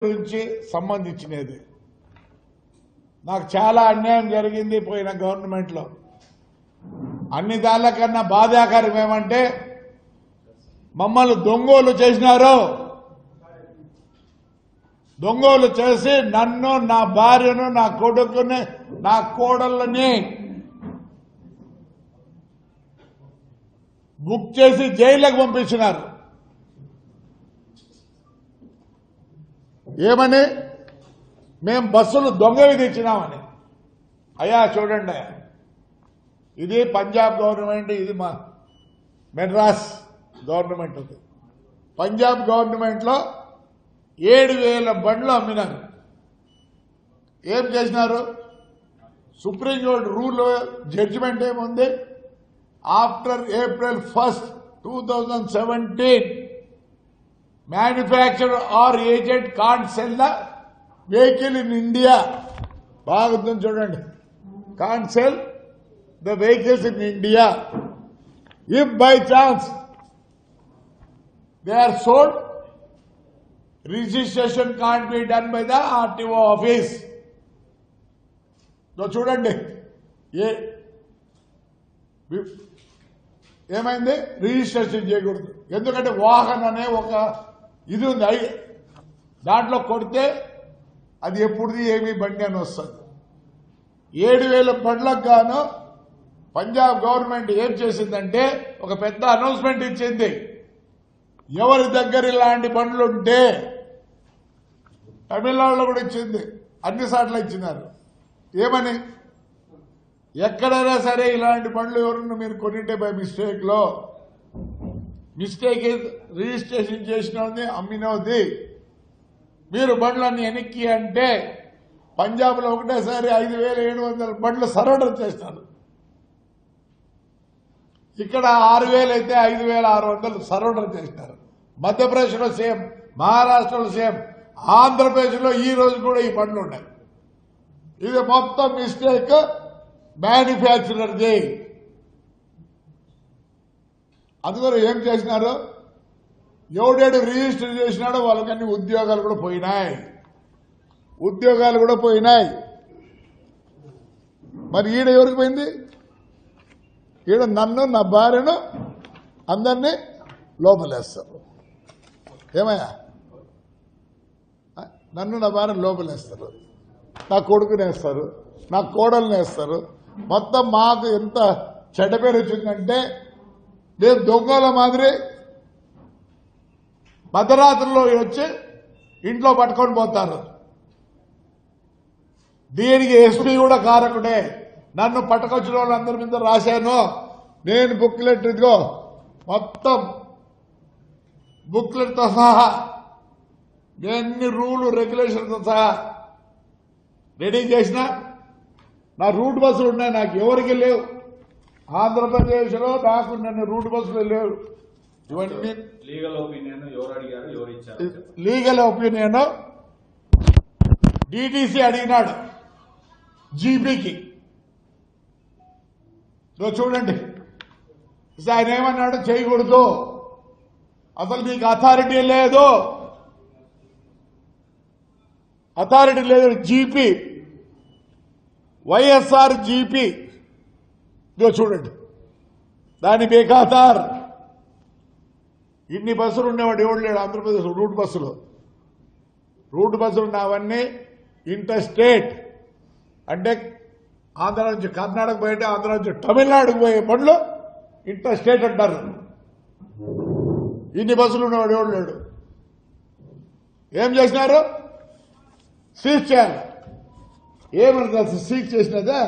గురించి సంబంధించినది. నాకు చాలా అన్యాయం జరిగింది పోయిన గవర్నమెంట్లో. అన్ని దానికన్నా బాధాకరం ఏమంటే మమ్మల్ని దొంగోలు చేసినారు. దొంగోలు చేసి నన్ను, నా భార్యను, నా కొడుకుని, నా కోడళ్ళని బుక్ చేసి జైలుకు పంపించినారు. ఏమని? మేము బస్సులు దొంగవి తెచ్చినామని. అయ్యా చూడండి, ఇది పంజాబ్ గవర్నమెంట్, ఇది మా మెడ్రాస్ గవర్నమెంట్ ఉంది. పంజాబ్ గవర్నమెంట్లో 7,000 బండ్లు అమ్మినారు. ఏం చేసినారు? సుప్రీంకోర్టు రూల్ జడ్జిమెంట్ ఏముంది? After April 1st, 2017 manufacturer or agent can't sell the vehicle in India. బాగుంది చూడండి. Can't sell the vehicles in India. If by chance they are sold, registration can't be done by the RTO office. చూడండి ఏమైంది? Registration చేయకూడదు. ఎందుకంటే వాహన్ అనే ఒక ఇది ఉంది, దాంట్లో కొడితే అది ఎప్పుడుది ఏమి బండి అని వస్తుంది. 7,000 బండ్లకు గాను పంజాబ్ గవర్నమెంట్ ఏం చేసిందంటే ఒక పెద్ద అనౌన్స్మెంట్ ఇచ్చింది. ఎవరి దగ్గర ఇలాంటి బండ్లు ఉంటే, తమిళనాడులో కూడా ఇచ్చింది, అన్ని సార్లు ఇచ్చినారు. ఏమని? ఎక్కడైనా సరే ఇలాంటి బండ్లు ఎవరన్నా మీరు కొనింటే బై మిస్టేక్లో, మిస్టేక్ రిజిస్ట్రేషన్ చేసినది అమ్మినది, మీరు బండ్లన్నీ వెనక్కి అంటే పంజాబ్లో ఒకటేసారి 5,700 బండ్లు సరెండర్ చేస్తారు. ఇక్కడ 6,000 అయితే 5,600 సరెండర్ చేస్తారు. మధ్యప్రదేశ్లో సేమ్, మహారాష్ట్రలో సేమ్, ఆంధ్రప్రదేశ్లో ఈ రోజు కూడా ఈ బండ్లు ఉన్నాయి. ఇది మొత్తం మిస్టేక్ మ్యానుఫ్యాక్చరర్ది. అందుకని ఏం చేసినారు? ఎవడేడు రిజిస్టర్ చేసినాడో వాళ్ళకన్నీ ఉద్యోగాలు కూడా పోయినాయి. మరి ఈడ ఎవరికి పోయింది? ఈడ నన్ను, నా భార్యను, అందరినీ లోపలేస్తారు. ఏమయ్యా? నన్ను, నా భార్యను లోపలేస్తారు, నా కొడుకుని వేస్తారు, నా కోడల్ని వేస్తారు. మొత్తం మాకు ఎంత చెడ్డ పేరు వచ్చిందంటే మేము దొంగల మాదిరి మధ్యరాత్రిలో వచ్చి ఇంట్లో పట్టుకొని పోతారు. దీనికి ఎస్పీ కూడా కారకుడే. నన్ను పట్టుకొచ్చిన వాళ్ళందరి మీద రాశాను నేను బుక్లెట్, ఇదిగో మొత్తం బుక్లెట్తో సహా ఎన్ని రూలు రెగ్యులేషన్తో సహా రెడీ చేసిన. నా రూట్ బస్సులు ఉన్నాయి, నాకు ఎవరికి లేవు. ఆంధ్రప్రదేశ్లో నాకు నన్ను రూట్ బస్సులు లేవు. ఇవన్నీ లీగల్ ఒపీనియన్ డిటిసి అడిగినాడు జీపీకి. చూడండి, ఆయన ఏమన్నాడు? చేయకూడదు, అసలు నీకు అథారిటీ లేదు, జీపీ, వైఎస్ఆర్ జీపీ. చూడండి, దాని బేఖాతార్. ఇన్ని బస్సులు ఉండేవాడు ఎవడు లేడు ఆంధ్రప్రదేశ్. రూట్ బస్సులు ఉన్నవన్నీ ఇంటర్ స్టేట్, అంటే ఆంధ్ర నుంచి కర్ణాటక పోయింటే ఆంధ్ర నుంచి తమిళనాడుకు పోయే బండ్లు ఇంటర్ స్టేట్ అంటారు. ఇన్ని బస్సులు ఉన్నవాడు ఎవడు లేడు. ఏం చేసినారు? సీజ్ చేయాలి. ఏమన్నా సీజ్ చేసినదా?